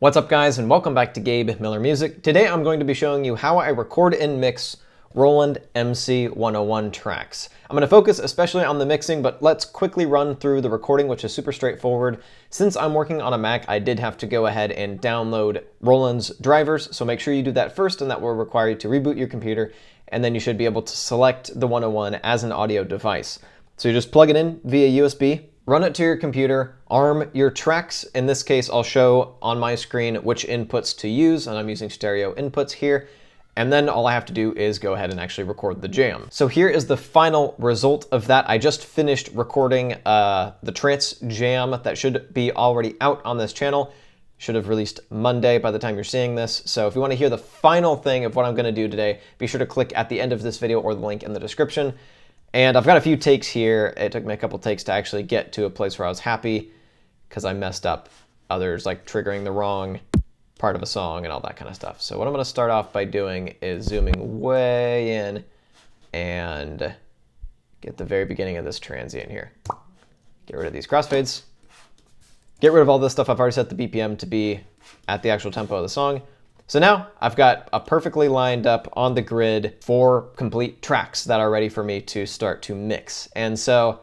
What's up guys, and welcome back to Gabe Miller Music. Today I'm going to be showing you how I record and mix Roland MC-101 tracks. I'm going to focus especially on the mixing, but let's quickly run through the recording, which is super straightforward. Since I'm working on a Mac, I did have to go ahead and download Roland's drivers, so make sure you do that first, and that will require you to reboot your computer, and then you should be able to select the 101 as an audio device. So you just plug it in via USB, run it to your computer, arm your tracks. In this case, I'll show on my screen which inputs to use, and I'm using stereo inputs here. And then all I have to do is go ahead and actually record the jam. So here is the final result of that. I just finished recording the trance jam that should be already out on this channel. Should have released Monday by the time you're seeing this. So if you want to hear the final thing of what I'm going to do today, be sure to click at the end of this video or the link in the description. And I've got a few takes here. It took me a couple takes to actually get to a place where I was happy because I messed up others, like triggering the wrong part of a song and all that kind of stuff. So what I'm going to start off by doing is zooming way in and get the very beginning of this transient here. Get rid of these crossfades. Get rid of all this stuff. I've already set the BPM to be at the actual tempo of the song. So now I've got a perfectly lined up on the grid 4 complete tracks that are ready for me to start to mix. And so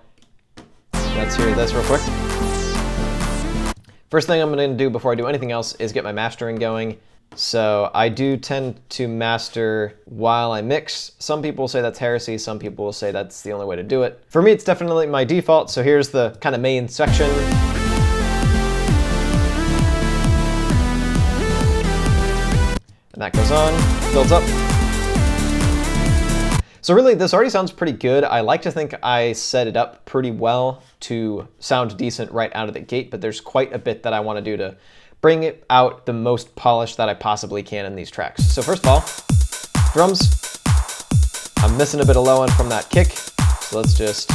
let's hear this real quick. First thing I'm going to do before I do anything else is get my mastering going. So I do tend to master while I mix. Some people say that's heresy, some people will say that's the only way to do it. For me, it's definitely my default, so here's the kind of main section. And that goes on, builds up. So really, this already sounds pretty good. I like to think I set it up pretty well to sound decent right out of the gate, but there's quite a bit that I want to do to bring it out the most polished that I possibly can in these tracks. So first of all, drums. I'm missing a bit of low end from that kick, so let's just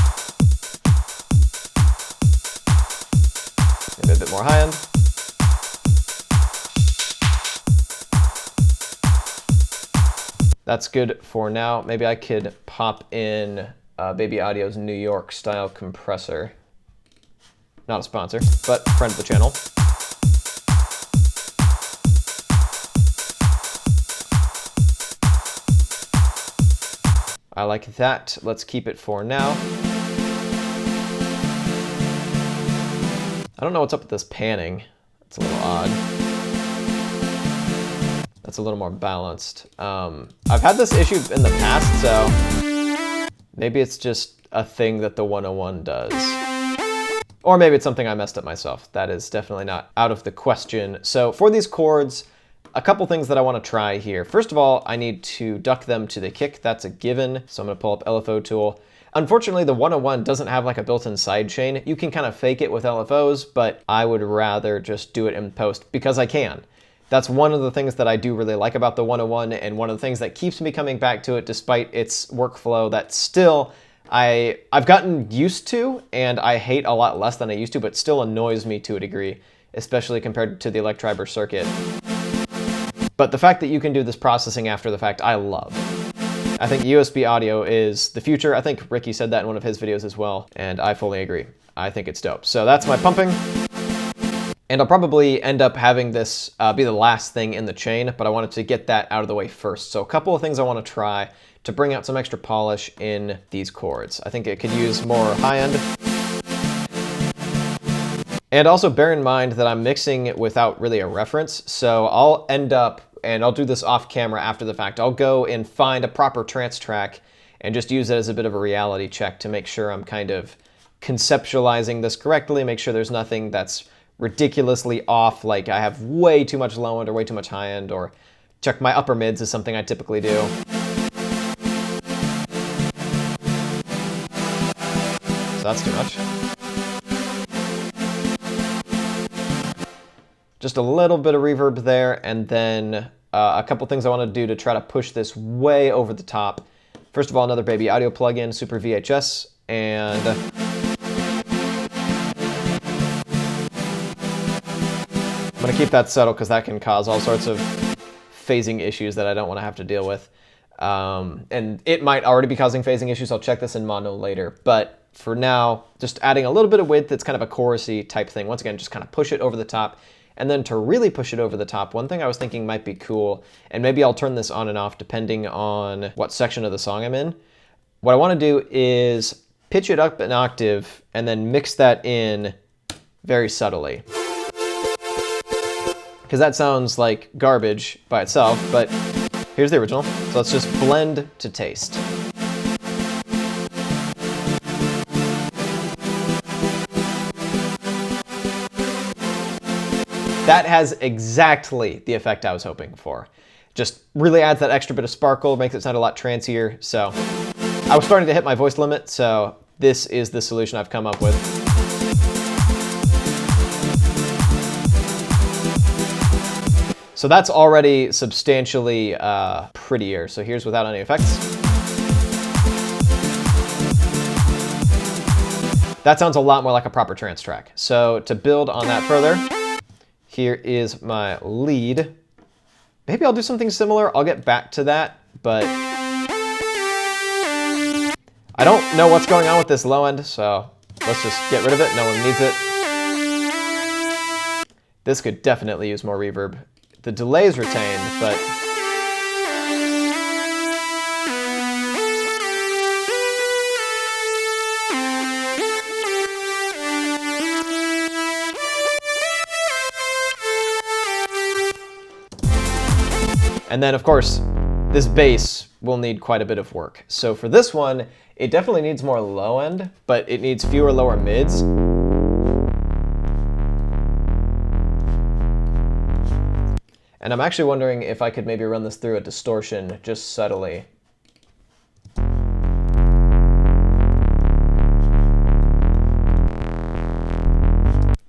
maybe a bit more high end. That's good for now. Maybe I could pop in Baby Audio's New York style compressor. Not a sponsor, but friend of the channel. I like that. Let's keep it for now. I don't know what's up with this panning. It's a little odd. That's a little more balanced. I've had this issue in the past, so maybe it's just a thing that the 101 does. Or maybe it's something I messed up myself. That is definitely not out of the question. So for these chords, a couple things that I want to try here. First of all, I need to duck them to the kick. That's a given. So I'm going to pull up LFO tool. Unfortunately, the 101 doesn't have like a built-in sidechain. You can kind of fake it with LFOs, but I would rather just do it in post because I can. That's one of the things that I do really like about the 101, and one of the things that keeps me coming back to it despite its workflow that still I've gotten used to, and I hate a lot less than I used to, but still annoys me to a degree, especially compared to the Electriber circuit. But the fact that you can do this processing after the fact, I love. I think USB audio is the future. I think Ricky said that in one of his videos as well, and I fully agree. I think it's dope. So that's my pumping. And I'll probably end up having this be the last thing in the chain, but I wanted to get that out of the way first. So a couple of things I want to try to bring out some extra polish in these chords. I think it could use more high end. And also bear in mind that I'm mixing it without really a reference. So I'll end up, and I'll do this off camera after the fact, I'll go and find a proper trance track and just use it as a bit of a reality check to make sure I'm kind of conceptualizing this correctly, make sure there's nothing that's ridiculously off, like I have way too much low end or way too much high end, or check my upper mids is something I typically do. So that's too much. Just a little bit of reverb there, and then a couple things I want to do to try to push this way over the top. First of all, another Baby Audio plugin, Super VHS, and I'm going to keep that subtle because that can cause all sorts of phasing issues that I don't want to have to deal with. And it might already be causing phasing issues. I'll check this in mono later. But for now, just adding a little bit of width that's kind of a chorusy type thing. Once again, just kind of push it over the top And then to really push it over the top, one thing I was thinking might be cool, and maybe I'll turn this on and off depending on what section of the song I'm in. What I want to do is pitch it up an octave and then mix that in very subtly. Because that sounds like garbage by itself, but here's the original. So let's just blend to taste. That has exactly the effect I was hoping for. Just really adds that extra bit of sparkle, makes it sound a lot trancier. So I was starting to hit my voice limit, so this is the solution I've come up with. So that's already substantially prettier. So here's without any effects. That sounds a lot more like a proper trance track. So to build on that further, here is my lead. Maybe I'll do something similar. I'll get back to that, but I don't know what's going on with this low end, so let's just get rid of it. No one needs it. This could definitely use more reverb. The delay is retained, but and then, of course, this bass will need quite a bit of work. So for this one, it definitely needs more low end, but it needs fewer lower mids. And I'm actually wondering if I could maybe run this through a distortion just subtly.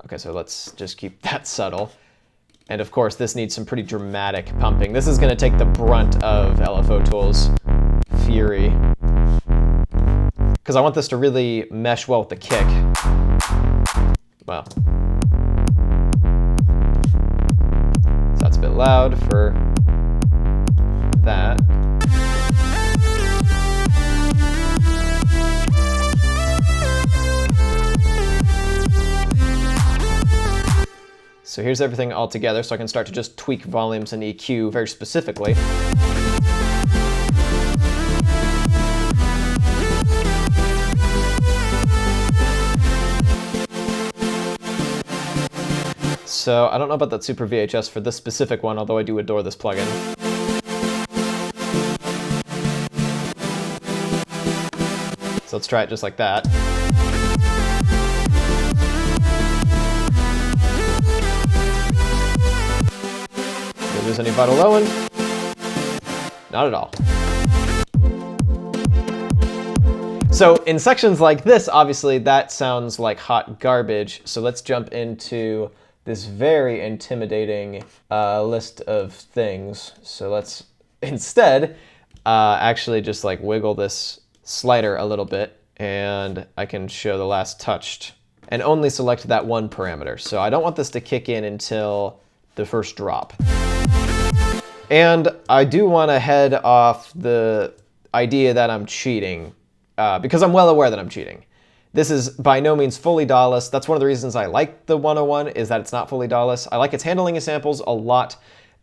Okay, so let's just keep that subtle. And of course, this needs some pretty dramatic pumping. This is going to take the brunt of LFO Tool's fury, because I want this to really mesh well with the kick. Well, so that's a bit loud for that. So here's everything all together, so I can start to just tweak volumes and EQ very specifically. So I don't know about that Super VHS for this specific one, although I do adore this plugin. So let's try it just like that. Lose any vital low end? Not at all. So in sections like this, obviously that sounds like hot garbage. So let's jump into this very intimidating list of things. So let's instead actually just like wiggle this slider a little bit, and I can show the last touched and only select that one parameter. So I don't want this to kick in until the first drop. And I do want to head off the idea that I'm cheating, because I'm well aware that I'm cheating. This is by no means fully DAW-less. That's one of the reasons I like the 101, is that it's not fully DAW-less. I like its handling of samples a lot.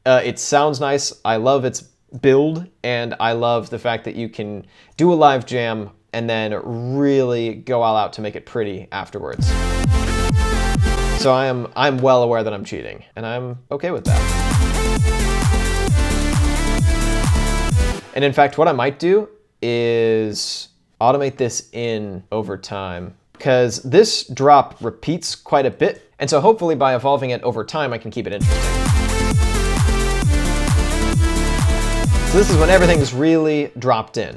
It sounds nice. I love its build, and I love the fact that you can do a live jam and then really go all out to make it pretty afterwards. So I'm well aware that I'm cheating, and I'm okay with that. And in fact, what I might do is automate this in over time, because this drop repeats quite a bit. And so hopefully by evolving it over time, I can keep it interesting. So this is when everything's really dropped in.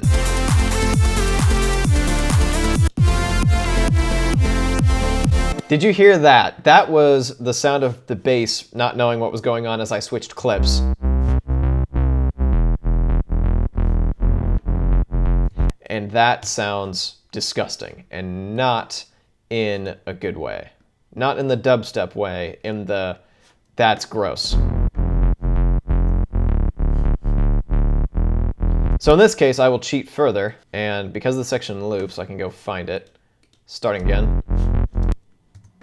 Did you hear that? That was the sound of the bass not knowing what was going on as I switched clips. And that sounds disgusting, and not in a good way. Not in the dubstep way, in the that's gross. So in this case, I will cheat further, and because the section loops, I can go find it, starting again.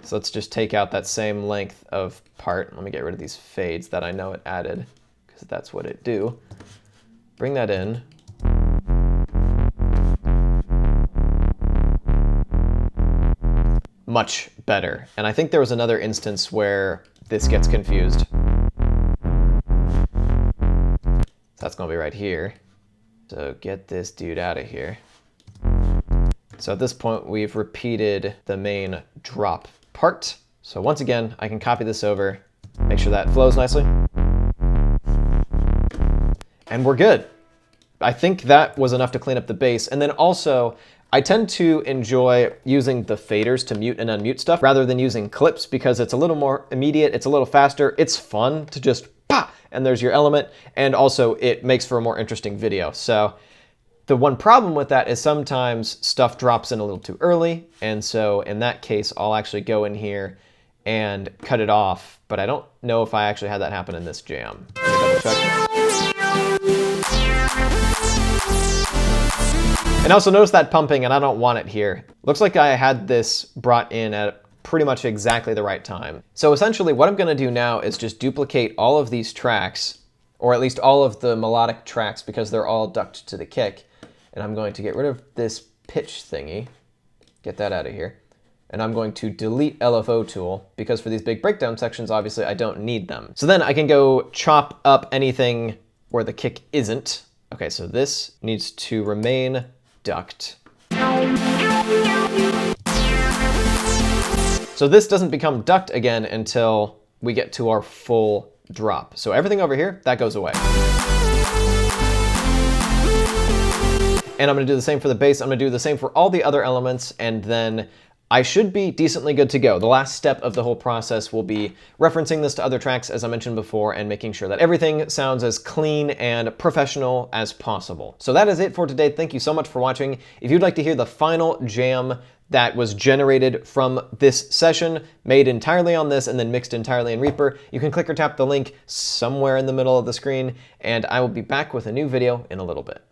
So let's just take out that same length of part. Let me get rid of these fades that I know it added, because that's what it do. Bring that in. Much better. And I think there was another instance where this gets confused. So that's gonna be right here. So get this dude out of here. So at this point, we've repeated the main drop part. So once again, I can copy this over, make sure that flows nicely. And we're good. I think that was enough to clean up the bass. And then also, I tend to enjoy using the faders to mute and unmute stuff rather than using clips because it's a little more immediate, it's a little faster, it's fun to just pa, and there's your element, and also it makes for a more interesting video. So the one problem with that is sometimes stuff drops in a little too early, and so in that case, I'll actually go in here and cut it off, but I don't know if I actually had that happen in this jam. Let me double check. And also notice that pumping, and I don't want it here. Looks like I had this brought in at pretty much exactly the right time. So essentially what I'm gonna do now is just duplicate all of these tracks, or at least all of the melodic tracks because they're all ducked to the kick. And I'm going to get rid of this pitch thingy, get that out of here. And I'm going to delete LFO tool because for these big breakdown sections, obviously I don't need them. So then I can go chop up anything where the kick isn't. Okay, so this needs to remain ducked. So this doesn't become ducked again until we get to our full drop. So everything over here, that goes away. And I'm gonna do the same for the bass. I'm gonna do the same for all the other elements, and then I should be decently good to go. The last step of the whole process will be referencing this to other tracks, as I mentioned before, and making sure that everything sounds as clean and professional as possible. So that is it for today. Thank you so much for watching. If you'd like to hear the final jam that was generated from this session, made entirely on this and then mixed entirely in Reaper, you can click or tap the link somewhere in the middle of the screen, and I will be back with a new video in a little bit.